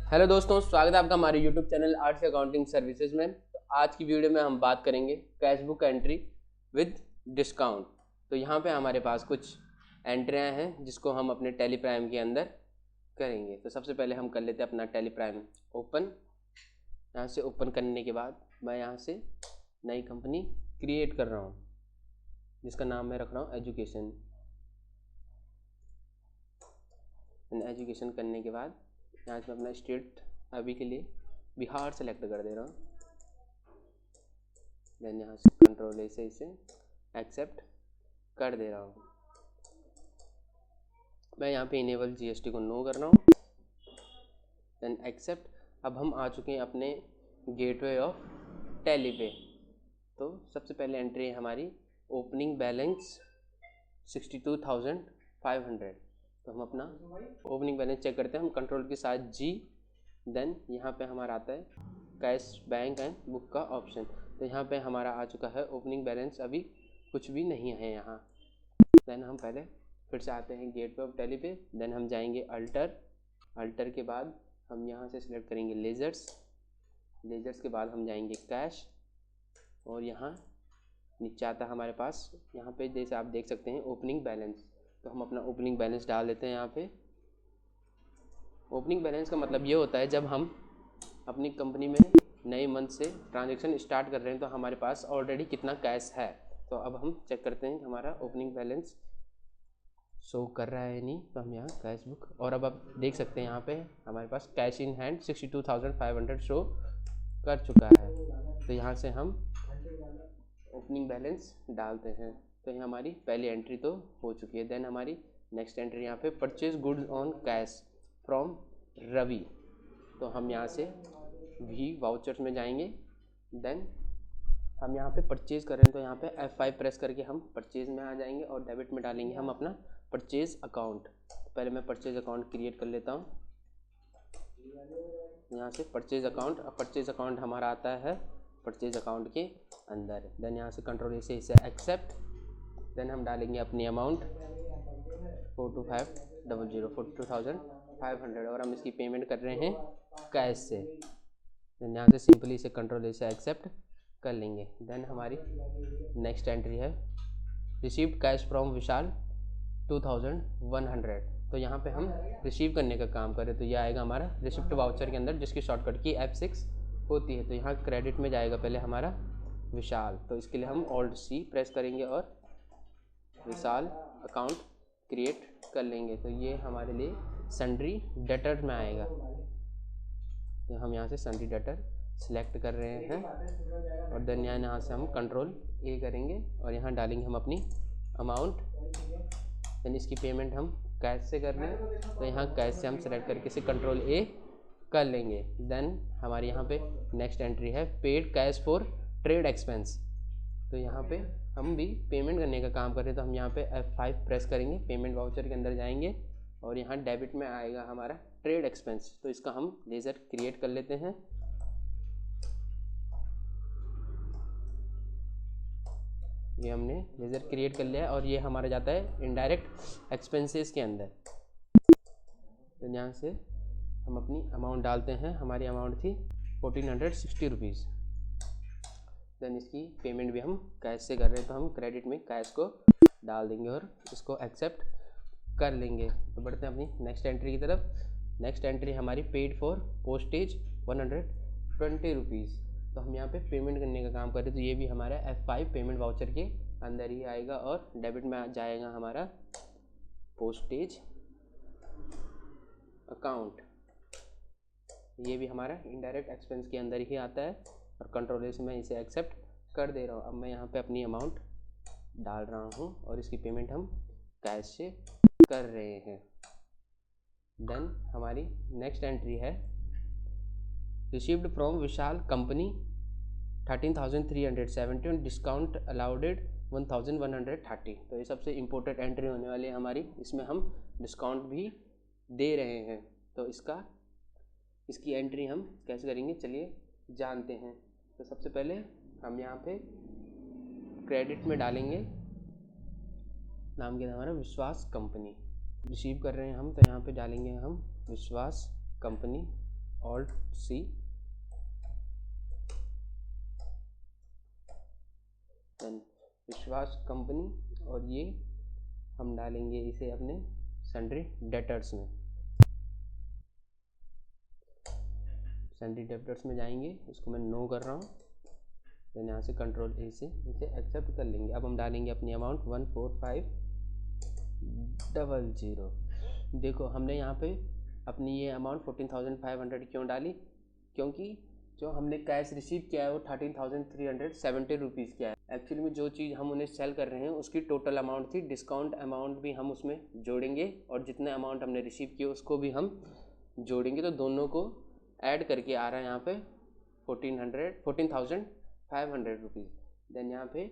Hello दोस्तों, स्वागत है आपका हमारे YouTube channel arts accounting services में। तो आज की वीडियो में हम बात करेंगे cash book entry with discount. तो यहाँ पे हमारे पास कुछ एंट्रियाँ हैं जिसको हम अपने टैली प्राइम के अंदर करेंगे। तो सबसे पहले हम कर लेते हैं अपना टैली प्राइम ओपन। यहाँ से ओपन करने के बाद मैं यहाँ से नई कंपनी क्रिएट कर रहा हूँ जिसका नाम मैं रख रहा हूँ एजुकेशन। एजुकेशन करने के बाद यहाँ से मैं अपना स्टेट अभी के लिए बिहार सेलेक्ट कर दे रहा हूँ। देन यहाँ से कंट्रोल ए से इसे एक्सेप्ट कर दे रहा हूँ। मैं यहाँ पे इनेबल जीएसटी को नो कर रहा हूँ। Then accept. अब हम आ चुके हैं अपने गेटवे ऑफ टैली पे। तो सबसे पहले एंट्री है हमारी ओपनिंग बैलेंस 62,500। तो हम अपना ओपनिंग बैलेंस चेक करते हैं, हम कंट्रोल के साथ जी। देन यहाँ पे हमारा आता है कैश बैंक एंड बुक का ऑप्शन। तो यहाँ पे हमारा आ चुका है ओपनिंग बैलेंस, अभी कुछ भी नहीं है यहाँ। देन हम पहले फिर से आते हैं गेटवे ऑफ टैली पे। देन हम जाएंगे अल्टर के बाद हम यहाँ से सिलेक्ट करेंगे लेजर्स के बाद हम जाएंगे कैश। और यहाँ नीचे आता है हमारे पास, यहाँ पे जैसे आप देख सकते हैं ओपनिंग बैलेंस। तो हम अपना ओपनिंग बैलेंस डाल देते हैं यहाँ पे। ओपनिंग बैलेंस का मतलब ये होता है जब हम अपनी कंपनी में नए मंथ से ट्रांजैक्शन स्टार्ट कर रहे हैं तो हमारे पास ऑलरेडी कितना कैश है। तो अब हम चेक करते हैं कि हमारा ओपनिंग बैलेंस शो कर रहा है नहीं। तो हम यहाँ कैश बुक, और अब आप देख सकते हैं यहाँ पे हमारे पास कैश इन हैंड 62,500 शो कर चुका है। तो यहाँ से हम ओपनिंग बैलेंस डालते हैं। तो ये हमारी पहली एंट्री तो हो चुकी है। देन हमारी नेक्स्ट एंट्री यहाँ पे purchase goods on cash from Ravi. तो हम यहाँ से वी वाउचर्स में जाएंगे। देन हम यहाँ पे परचेज कर रहे हैं तो यहाँ पे F5 प्रेस करके हम परचेज में आ जाएंगे और डेबिट में डालेंगे हम अपना परचेज अकाउंट। पहले मैं परचेज अकाउंट क्रिएट कर लेता हूँ। यहाँ से परचेज अकाउंट, अब परचेज अकाउंट हमारा आता है परचेज अकाउंट के अंदर। देन यहाँ से कंट्रोल ए से इसे एक्सेप्ट। देन हम डालेंगे अपनी अमाउंट 42,500 और हम इसकी पेमेंट कर रहे हैं कैश से। देन यहाँ से सिंपली इसे कंट्रोल ए से एक्सेप्ट कर लेंगे। देन हमारी नेक्स्ट एंट्री है रिसीव्ड कैश फ्रॉम विशाल 2,100। तो यहाँ पे हम रिसीव करने का काम करें तो ये आएगा हमारा रिसिप्ट वाउचर के अंदर जिसकी शॉर्टकट की F6 होती है। तो यहाँ क्रेडिट में जाएगा पहले हमारा विशाल। तो इसके लिए हम Alt C प्रेस करेंगे और विशाल अकाउंट क्रिएट कर लेंगे। तो ये हमारे लिए सन्ड्री डेटर में आएगा। तो हम यहाँ से सन्ड्री डेटर सिलेक्ट कर रहे हैं और देन यहाँ से हम कंट्रोल ए करेंगे और यहाँ डालेंगे हम अपनी अमाउंट। देन इसकी पेमेंट हम कैश से कर रहे हैं तो यहाँ कैश से हम सेलेक्ट करके इसे कंट्रोल ए कर लेंगे। देन हमारे यहाँ पे नेक्स्ट एंट्री है paid cash for trade expense. तो यहाँ पे हम भी पेमेंट करने का काम कर रहे हैं तो हम यहाँ पे F5 प्रेस करेंगे, पेमेंट वाउचर के अंदर जाएंगे और यहाँ डेबिट में आएगा हमारा ट्रेड एक्सपेंस। तो इसका हम लेजर क्रिएट कर लेते हैं। ये हमने लेजर क्रिएट कर लिया और ये हमारा जाता है इनडायरेक्ट एक्सपेंसेस के अंदर। तो यहाँ से हम अपनी अमाउंट डालते हैं। हमारी अमाउंट थी 1,460 रुपीज़। देन इसकी पेमेंट भी हम कैश से कर रहे हैं तो हम क्रेडिट में कैश को डाल देंगे और इसको एक्सेप्ट कर लेंगे। तो बढ़ते हैं अपनी नेक्स्ट एंट्री की तरफ। नेक्स्ट एंट्री हमारी पेड फॉर पोस्टेज 120 रुपीज़। तो हम यहाँ पे पेमेंट करने का काम कर रहे हैं तो ये भी हमारा F5 पेमेंट वाउचर के अंदर ही आएगा और डेबिट में जाएगा हमारा पोस्टेज अकाउंट। ये भी हमारा इनडायरेक्ट एक्सपेंस के अंदर ही आता है और कंट्रोल से मैं इसे एक्सेप्ट कर दे रहा हूँ। अब मैं यहाँ पे अपनी अमाउंट डाल रहा हूँ और इसकी पेमेंट हम कैश से कर रहे हैं। देन हमारी नेक्स्ट एंट्री है रिसीव्ड फ्रॉम विशाल कंपनी 13,370 और डिस्काउंट अलाउडेड 1,130। तो ये सबसे इम्पोर्टेंट एंट्री होने वाली है हमारी, इसमें हम डिस्काउंट भी दे रहे हैं। तो इसकी एंट्री हम कैसे करेंगे चलिए जानते हैं। तो सबसे पहले हम यहाँ पे क्रेडिट में डालेंगे, नाम क्या है हमारा विश्वास कंपनी। रिसीव कर रहे हैं हम तो यहाँ पे डालेंगे हम विश्वास कंपनी ऑल्ट सी, देन विश्वास कंपनी, और ये हम डालेंगे इसे अपने सन्ड्री डेटर्स में। सन्ड्री डेटर्स में जाएंगे, इसको मैं नो कर रहा हूँ, देन यहाँ से कंट्रोल ए से इसे एक्सेप्ट कर लेंगे। अब हम डालेंगे अपनी अमाउंट 14500। देखो हमने यहाँ पे अपनी ये अमाउंट 14,500 क्यों डाली, क्योंकि जो हमने कैश रिसीव किया है वो 13,370 रुपीज़ किया है। एक्चुअली में जो चीज़ हम उन्हें सेल कर रहे हैं उसकी टोटल अमाउंट थी, डिस्काउंट अमाउंट भी हम उसमें जोड़ेंगे और जितने अमाउंट हमने रिसीव किए उसको भी हम जोड़ेंगे, तो दोनों को ऐड करके आ रहा है यहाँ पे 14,500 रुपीज़। देन यहाँ पे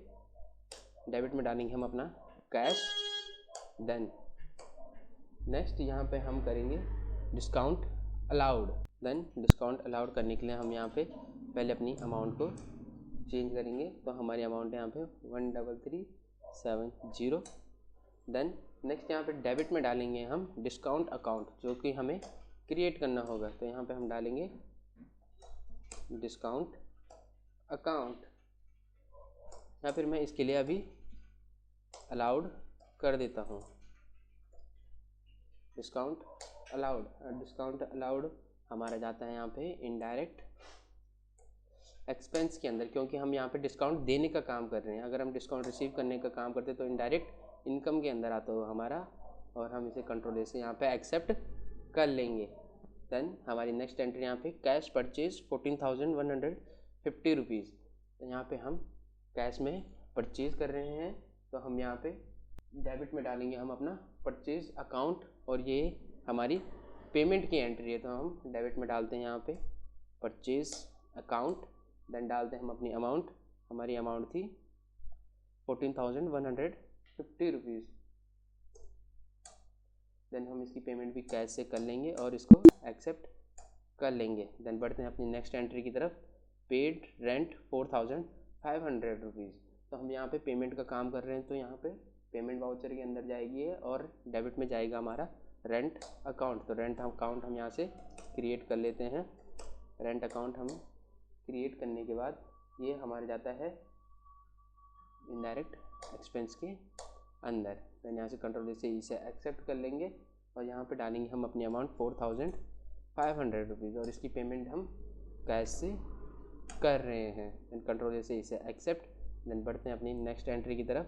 डेबिट में डालेंगे हम अपना कैश। देन नेक्स्ट यहाँ पे हम करेंगे discount allowed. Then discount allowed करने के लिए हम यहाँ पे पहले अपनी अमाउंट को चेंज करेंगे, तो हमारी अमाउंट है यहाँ पे 13370। देन नेक्स्ट यहाँ पे डेबिट में डालेंगे हम डिस्काउंट अकाउंट, जो कि हमें क्रिएट करना होगा, तो यहाँ पे हम डालेंगे डिस्काउंट अकाउंट, या फिर मैं इसके लिए अभी अलाउड कर देता हूँ डिस्काउंट अलाउड। डिस्काउंट अलाउड हमारा जाता है यहाँ पे इनडायरेक्ट एक्सपेंस के अंदर, क्योंकि हम यहाँ पे डिस्काउंट देने का काम कर रहे हैं। अगर हम डिस्काउंट रिसीव करने का काम करते तो इनडायरेक्ट इनकम के अंदर आता हो हमारा, और हम इसे कंट्रोल से यहाँ पे एक्सेप्ट कर लेंगे। देन हमारी नेक्स्ट एंट्री यहाँ पे कैश परचेज 14,150 रुपीज़, तो यहाँ पे हम कैश में परचेज कर रहे हैं, तो हम यहाँ पे डेबिट में डालेंगे हम अपना परचेज अकाउंट, और ये हमारी पेमेंट की एंट्री है, तो हम डेबिट में डालते हैं यहाँ पे परचेज अकाउंट। देन डालते हैं हम अपनी अमाउंट, हमारी अमाउंट थी 14,150 रुपीज़। देन हम इसकी पेमेंट भी कैश से कर लेंगे और इसको एक्सेप्ट कर लेंगे। देन बढ़ते हैं अपनी नेक्स्ट एंट्री की तरफ, पेड रेंट 4,500 रुपीज़, तो हम यहाँ पे पेमेंट का काम कर रहे हैं, तो यहाँ पे पेमेंट वाउचर के अंदर जाएगी है और डेबिट में जाएगा हमारा रेंट अकाउंट। तो रेंट अकाउंट हम यहाँ से क्रिएट कर लेते हैं। रेंट अकाउंट हम क्रिएट करने के बाद ये हमारे जाता है इनडायरेक्ट एक्सपेंस के अंदर। देन यहाँ से कंट्रोल से इसे एक्सेप्ट कर लेंगे और यहाँ पे डालेंगे हम अपनी अमाउंट 4,500 रुपीज़, और इसकी पेमेंट हम कैश से कर रहे हैं। देन कंट्रोल से इसे एक्सेप्ट। देन बढ़ते हैं अपनी नेक्स्ट एंट्री की तरफ।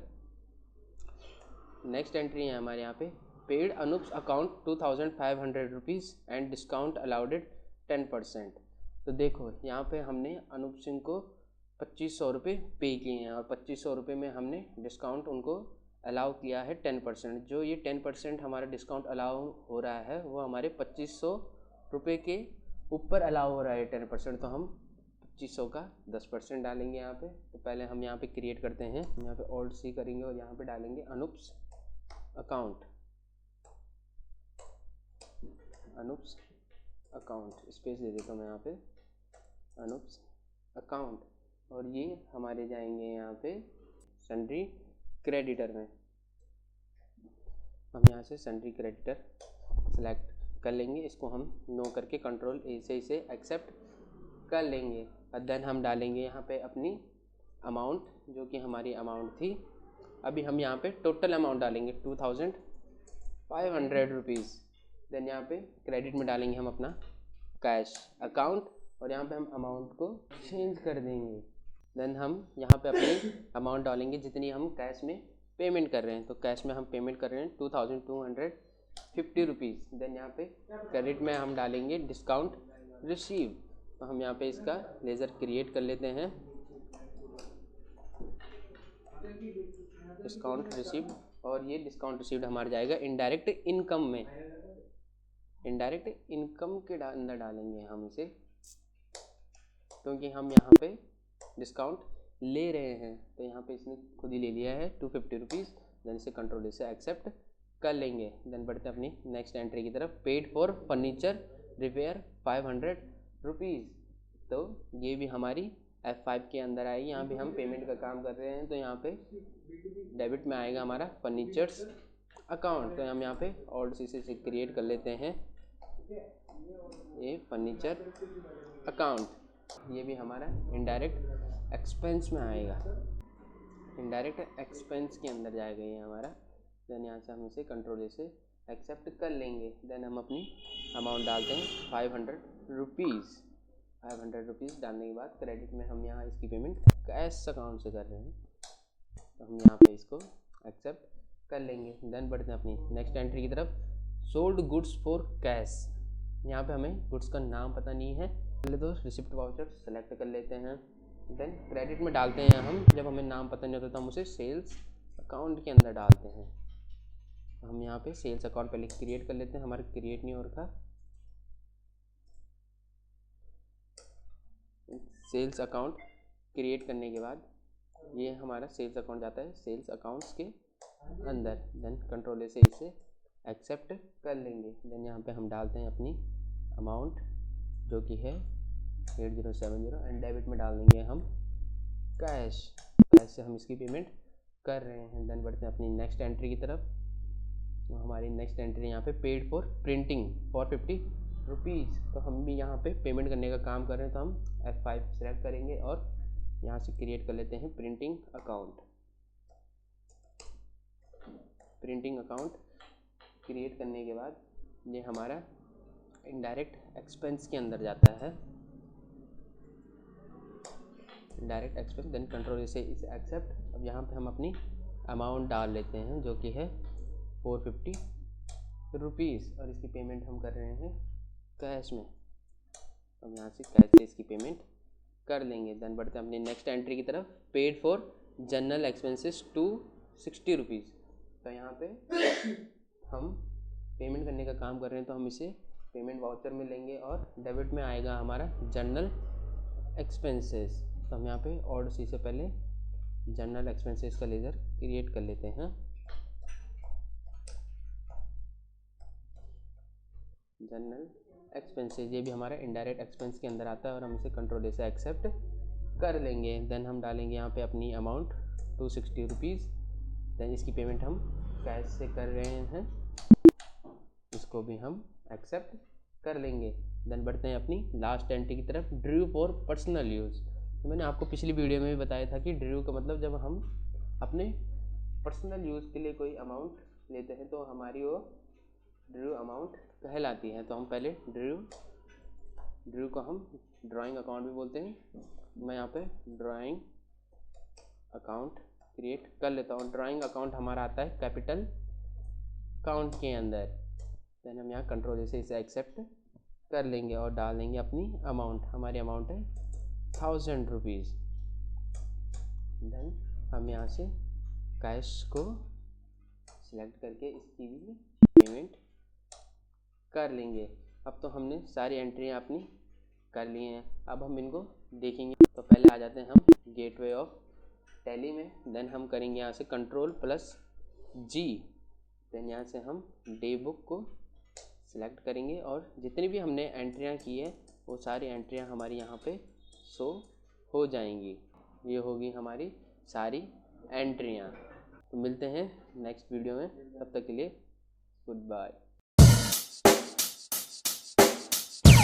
नेक्स्ट एंट्री है हमारे यहाँ पे पेड अनुप्स account 2,500 rupees and discount allowed 10%। तो देखो यहाँ पे हमने अनूप सिंह को 2,500 रुपये पे किए हैं और 2,500 रुपये में हमने डिस्काउंट उनको अलाउ किया है 10%। जो ये 10% हमारा डिस्काउंट अलाउ हो रहा है वो हमारे 2,500 रुपये के ऊपर अलाउ हो रहा है 10%, तो हम 2,500 का 10% डालेंगे यहाँ पे। तो पहले हम यहाँ पे क्रिएट करते हैं, यहाँ पे ऑल्ट सी करेंगे और यहाँ पे डालेंगे अनुप्स अकाउंट। अनुप्स अकाउंट स्पेस दे देता हूँ मैं यहाँ पे, अनुप्स अकाउंट, और ये हमारे जाएंगे यहाँ पे सन्ड्री क्रेडिटर में। हम यहाँ से सन्ड्री क्रेडिटर सेलेक्ट कर लेंगे, इसको हम नो करके कंट्रोल ए से इसे एक्सेप्ट कर लेंगे। और देन हम डालेंगे यहाँ पे अपनी अमाउंट, जो कि हमारी अमाउंट थी। अभी हम यहाँ पे टोटल अमाउंट डालेंगे 2,500 रुपीज़। देन यहाँ पे क्रेडिट में डालेंगे हम अपना कैश अकाउंट और यहाँ पे हम अमाउंट को चेंज कर देंगे। देन हम यहाँ पे अपनी अमाउंट डालेंगे जितनी हम कैश में पेमेंट कर रहे हैं। तो कैश में हम पेमेंट कर रहे हैं 2,250 रुपीज़। देन यहाँ पे क्रेडिट में हम डालेंगे डिस्काउंट रिसीव। तो हम यहाँ पे इसका लेज़र क्रिएट कर लेते हैं, डिस्काउंट रिसीव्ड, और ये डिस्काउंट रिसीव्ड हमारा जाएगा इनडायरेक्ट इनकम में। इनडायरेक्ट इनकम के अंदर डालेंगे हम इसे, क्योंकि हम यहाँ पे डिस्काउंट ले रहे हैं। तो यहाँ पे इसने खुद ही ले लिया है 250 रुपीज़। देन इसे कंट्रोल से एक्सेप्ट कर लेंगे। देन बढ़ते हैं अपनी नेक्स्ट एंट्री की तरफ, paid for furniture repair 500 rupees. तो ये भी हमारी F5 के अंदर आएगी। यहाँ भी हम पेमेंट का काम कर रहे हैं, तो यहाँ पे डेबिट में आएगा हमारा फर्नीचर्स अकाउंट। तो हम यहाँ पे ऑल्ट सी से क्रिएट कर लेते हैं ये फर्नीचर अकाउंट, ये भी हमारा इनडायरेक्ट एक्सपेंस में आएगा, इनडायरेक्ट एक्सपेंस के अंदर जाएगा ये हमारा। देन यहाँ से हम इसे कंट्रोल से एक्सेप्ट कर लेंगे। देन हम अपनी अमाउंट डालते हैं 500 रुपीज़। 500 रुपीज़ डालने के बाद क्रेडिट में हम यहाँ इसकी पेमेंट कैश अकाउंट से कर रहे हैं, तो हम यहाँ पे इसको एक्सेप्ट कर लेंगे। देन बढ़ते हैं अपनी नेक्स्ट एंट्री की तरफ। सोल्ड गुड्स फॉर कैश, यहाँ पे हमें गुड्स का नाम पता नहीं है, पहले तो रिसिप्ट वाउचर सेलेक्ट कर लेते हैं। देन क्रेडिट में डालते हैं हम, जब हमें नाम पता नहीं होता तो हम उसे सेल्स अकाउंट के अंदर डालते हैं। हम यहाँ पे सेल्स अकाउंट पहले क्रिएट कर लेते हैं, हमारे क्रिएट नहीं हो रखा। सेल्स अकाउंट क्रिएट करने के बाद ये हमारा सेल्स अकाउंट जाता है सेल्स अकाउंट्स के अंदर। देन कंट्रोल से इसे एक्सेप्ट कर लेंगे। देन यहाँ पे हम डालते हैं अपनी अमाउंट जो कि है 8070 एंड डेबिट में डाल देंगे हम कैश। कैश से हम इसकी पेमेंट कर रहे हैं। देन बढ़ते हैं अपनी नेक्स्ट एंट्री की तरफ। तो हमारी नेक्स्ट एंट्री यहाँ पे paid for printing for 50 rupees, तो हम भी यहाँ पे पेमेंट करने का काम कर रहे हैं, तो हम F5 सेलेक्ट करेंगे और यहाँ से क्रिएट कर लेते हैं printing account. Printing account create करने के बाद ये हमारा इनडायरेक्ट एक्सपेंस के अंदर जाता है, डायरेक्ट एक्सपेंस। देन कंट्रोल से इसे एक्सेप्ट। अब यहाँ पे हम अपनी अमाउंट डाल लेते हैं जो कि है 450 रुपीज़ और इसकी पेमेंट हम कर रहे हैं कैश में। अब यहाँ से कैश से इसकी पेमेंट कर लेंगे। देन बढ़ते हैं अपनी नेक्स्ट एंट्री की तरफ। Paid for general expenses 260 rupees, तो यहाँ पे हम पेमेंट करने का काम कर रहे हैं, तो हम इसे पेमेंट वाउचर में लेंगे और डेबिट में आएगा हमारा जनरल एक्सपेंसेस। तो हम यहाँ पे ऑर्डर सी से पहले जनरल एक्सपेंसेस का लेज़र क्रिएट कर लेते हैं। जनरल एक्सपेंसेस ये भी हमारा इनडायरेक्ट एक्सपेंस के अंदर आता है और हम इसे कंट्रोल से एक्सेप्ट कर लेंगे। देन हम डालेंगे यहाँ पे अपनी अमाउंट 260 रुपीज़। देन इसकी पेमेंट हम कैश से कर रहे हैं, इसको भी हम एक्सेप्ट कर लेंगे। देन बढ़ते हैं अपनी लास्ट एंट्री की तरफ। ड्रू फॉर पर्सनल यूज़, तो मैंने आपको पिछली वीडियो में भी बताया था कि ड्रू का मतलब जब हम अपने पर्सनल यूज़ के लिए कोई अमाउंट लेते हैं तो हमारी वो ड्रू अमाउंट कहलाती है। तो हम पहले ड्रू को हम ड्राइंग अकाउंट भी बोलते हैं। मैं यहाँ पे ड्राइंग अकाउंट क्रिएट कर लेता हूँ। ड्राइंग अकाउंट हमारा आता है कैपिटल अकाउंट के अंदर। देन हम यहाँ कंट्रोल से इसे एक्सेप्ट कर लेंगे और डाल देंगे अपनी अमाउंट। हमारी अमाउंट है 1000 रुपीज़। देन हम यहाँ से कैश को सिलेक्ट करके इसकी भी पेमेंट कर लेंगे। अब तो हमने सारी एंट्रियाँ अपनी कर ली हैं, अब हम इनको देखेंगे। तो पहले आ जाते हैं हम गेटवे ऑफ टैली में। देन हम करेंगे यहाँ से Ctrl+G। देन यहाँ से हम डे बुक को सिलेक्ट करेंगे और जितनी भी हमने एंट्रियाँ की है वो सारी एंट्रियाँ हमारी यहाँ पे शो हो जाएंगी। ये होगी हमारी सारी एंट्रियाँ। तो मिलते हैं नेक्स्ट वीडियो में, तब तक के लिए गुड बाय।